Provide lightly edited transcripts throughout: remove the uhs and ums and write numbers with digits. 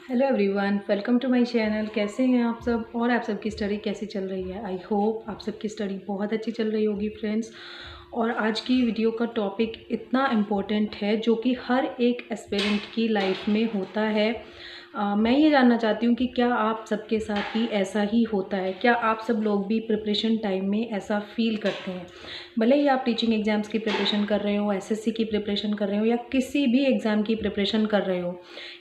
Hello everyone, welcome to my channel. कैसे हैं आप सब और आप सबकी स्टडी कैसी चल रही है। आई होप आप सबकी स्टडी बहुत अच्छी चल रही होगी फ्रेंड्स। और आज की वीडियो का टॉपिक इतना इम्पोर्टेंट है जो कि हर एक एस्पिरेंट की लाइफ में होता है। मैं ये जानना चाहती हूँ कि क्या आप सबके साथ भी ऐसा ही होता है, क्या आप सब लोग भी प्रिपरेशन टाइम में ऐसा फील करते हैं। भले ही आप टीचिंग एग्ज़ाम्स की प्रिपरेशन कर रहे हो, एसएससी की प्रिपरेशन कर रहे हो या किसी भी एग्ज़ाम की प्रिपरेशन कर रहे हो,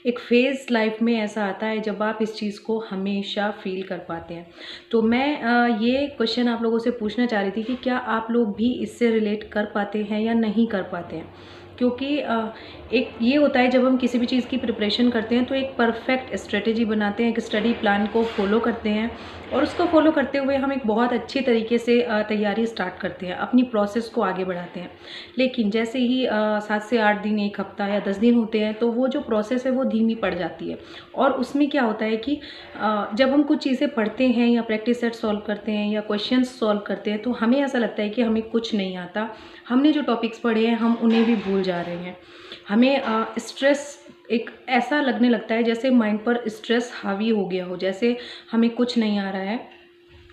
एक फेज़ लाइफ में ऐसा आता है जब आप इस चीज़ को हमेशा फील कर पाते हैं। तो मैं ये क्वेश्चन आप लोगों से पूछना चाह रही थी कि क्या आप लोग भी इससे रिलेट कर पाते हैं या नहीं कर पाते हैं। क्योंकि एक ये होता है जब हम किसी भी चीज़ की प्रिपरेशन करते हैं तो एक परफेक्ट स्ट्रेटेजी बनाते हैं, एक स्टडी प्लान को फॉलो करते हैं और उसको फॉलो करते हुए हम एक बहुत अच्छी तरीके से तैयारी स्टार्ट करते हैं, अपनी प्रोसेस को आगे बढ़ाते हैं। लेकिन जैसे ही 7 से 8 दिन, 1 हफ्ता या 10 दिन होते हैं तो वो जो प्रोसेस है वो धीमी पड़ जाती है। और उसमें क्या होता है कि जब हम कुछ चीज़ें पढ़ते हैं या प्रैक्टिस सेट सॉल्व करते हैं या क्वेश्चंस सॉल्व करते हैं तो हमें ऐसा लगता है कि हमें कुछ नहीं आता। हमने जो टॉपिक्स पढ़े हैं हम उन्हें भी भूल जा रहे हैं। हमें स्ट्रेस एक ऐसा लगने लगता है जैसे माइंड पर स्ट्रेस हावी हो गया हो, जैसे हमें कुछ नहीं आ रहा है।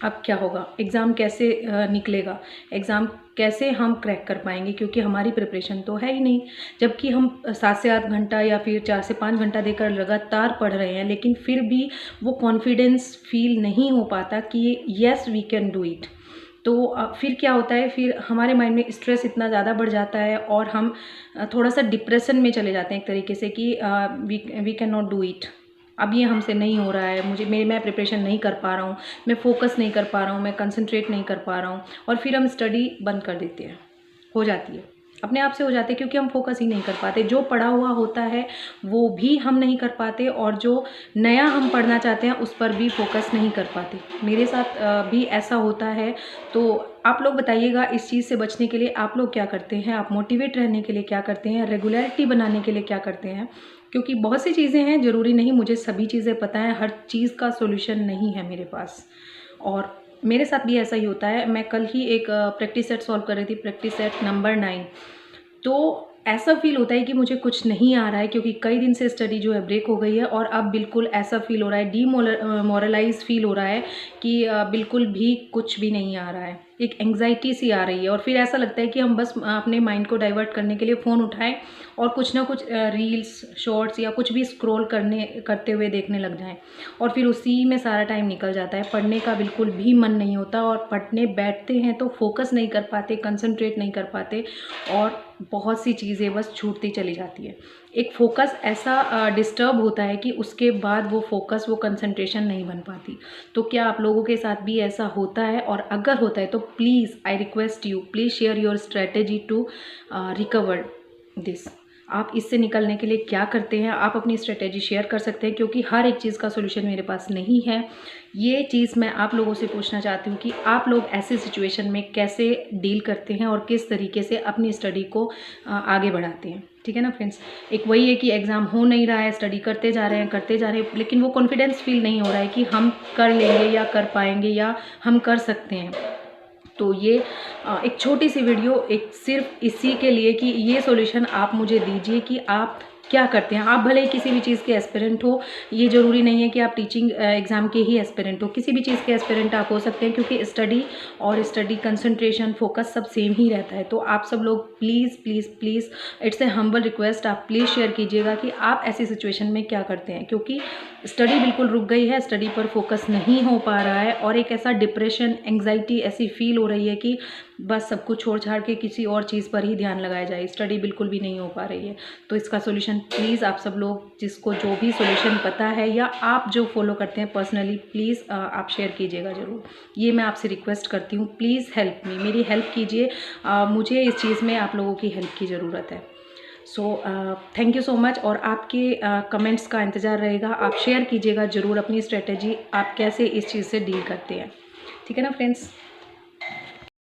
अब क्या होगा, एग्ज़ाम कैसे निकलेगा, एग्ज़ाम कैसे हम क्रैक कर पाएंगे, क्योंकि हमारी प्रिपरेशन तो है ही नहीं। जबकि हम 7 से 8 घंटा या फिर 4 से 5 घंटा देकर लगातार पढ़ रहे हैं, लेकिन फिर भी वो कॉन्फिडेंस फील नहीं हो पाता कि yes we can do it. तो फिर क्या होता है, फिर हमारे माइंड में स्ट्रेस इतना ज़्यादा बढ़ जाता है और हम थोड़ा सा डिप्रेशन में चले जाते हैं एक तरीके से कि we can not do it. अब ये हमसे नहीं हो रहा है, मैं प्रिपरेशन नहीं कर पा रहा हूँ, मैं फोकस नहीं कर पा रहा हूँ, मैं कंसंट्रेट नहीं कर पा रहा हूँ। और फिर हम स्टडी बंद कर देते हैं, हो जाती है, अपने आप से हो जाती है, क्योंकि हम फोकस ही नहीं कर पाते। जो पढ़ा हुआ होता है वो भी हम नहीं कर पाते और जो नया हम पढ़ना चाहते हैं उस पर भी फोकस नहीं कर पाते। मेरे साथ भी ऐसा होता है। तो आप लोग बताइएगा इस चीज़ से बचने के लिए आप लोग क्या करते हैं, आप मोटिवेट रहने के लिए क्या करते हैं, रेगुलरिटी बनाने के लिए क्या करते हैं। क्योंकि बहुत सी चीज़ें हैं, ज़रूरी नहीं मुझे सभी चीज़ें पता है, हर चीज़ का सॉल्यूशन नहीं है मेरे पास। और मेरे साथ भी ऐसा ही होता है। मैं कल ही एक प्रैक्टिस सेट सॉल्व कर रही थी, प्रैक्टिस सेट नंबर 9। तो ऐसा फील होता है कि मुझे कुछ नहीं आ रहा है, क्योंकि कई दिन से स्टडी जो है ब्रेक हो गई है और अब बिल्कुल ऐसा फील हो रहा है, डीमोरलाइज फील हो रहा है कि बिल्कुल भी कुछ भी नहीं आ रहा है। एक एंग्जाइटी सी आ रही है और फिर ऐसा लगता है कि हम बस अपने माइंड को डाइवर्ट करने के लिए फ़ोन उठाएं और कुछ ना कुछ रील्स, शॉर्ट्स या कुछ भी स्क्रॉल करते हुए देखने लग जाएं और फिर उसी में सारा टाइम निकल जाता है। पढ़ने का बिल्कुल भी मन नहीं होता और पढ़ने बैठते हैं तो फोकस नहीं कर पाते, कंसंट्रेट नहीं कर पाते और बहुत सी चीज़ें बस छूटती चली जाती है। एक फोकस ऐसा डिस्टर्ब होता है कि उसके बाद वो फोकस, वो कंसंट्रेशन नहीं बन पाती। तो क्या आप लोगों के साथ भी ऐसा होता है? और अगर होता है तो please I request you, please share your strategy to recover this. आप इससे निकलने के लिए क्या करते हैं, आप अपनी स्ट्रेटेजी शेयर कर सकते हैं, क्योंकि हर एक चीज़ का सोल्यूशन मेरे पास नहीं है। ये चीज़ मैं आप लोगों से पूछना चाहती हूँ कि आप लोग ऐसे सिचुएशन में कैसे डील करते हैं और किस तरीके से अपनी स्टडी को आगे बढ़ाते हैं। ठीक है ना फ्रेंड्स। एक वही है कि एग्ज़ाम हो नहीं रहा है, स्टडी करते जा रहे हैं, लेकिन वो कॉन्फिडेंस फील नहीं हो रहा है कि हम कर लेंगे या कर पाएंगे या हम कर सकते हैं। तो ये एक छोटी सी वीडियो एक सिर्फ इसी के लिए कि ये सॉल्यूशन आप मुझे दीजिए कि आप क्या करते हैं। आप भले ही किसी भी चीज़ के एस्पिरेंट हो, ये ज़रूरी नहीं है कि आप टीचिंग एग्ज़ाम के ही एस्पिरेंट हो, किसी भी चीज़ के एस्पिरेंट आप हो सकते हैं, क्योंकि स्टडी और स्टडी कंसंट्रेशन, फोकस सब सेम ही रहता है। तो आप सब लोग please please please, it's a humble request, आप प्लीज़ शेयर कीजिएगा कि आप ऐसी सिचुएशन में क्या करते हैं, क्योंकि स्टडी बिल्कुल रुक गई है, स्टडी पर फोकस नहीं हो पा रहा है और एक ऐसा डिप्रेशन, एंग्जाइटी ऐसी फील हो रही है कि बस सब कुछ छोड़ छाड़ के किसी और चीज़ पर ही ध्यान लगाया जाए, स्टडी बिल्कुल भी नहीं हो पा रही है। तो इसका सॉल्यूशन प्लीज़ आप सब लोग, जिसको जो भी सॉल्यूशन पता है या आप जो फॉलो करते हैं पर्सनली, प्लीज़ आप शेयर कीजिएगा ज़रूर। ये मैं आपसे रिक्वेस्ट करती हूँ, प्लीज़ हेल्प मी, मेरी हेल्प कीजिए। मुझे इस चीज़ में आप लोगों की हेल्प की ज़रूरत है। So thank you so much. और आपके कमेंट्स का इंतज़ार रहेगा, आप शेयर कीजिएगा ज़रूर अपनी स्ट्रेटेजी, आप कैसे इस चीज़ से डील करते हैं। ठीक है ना फ्रेंड्स।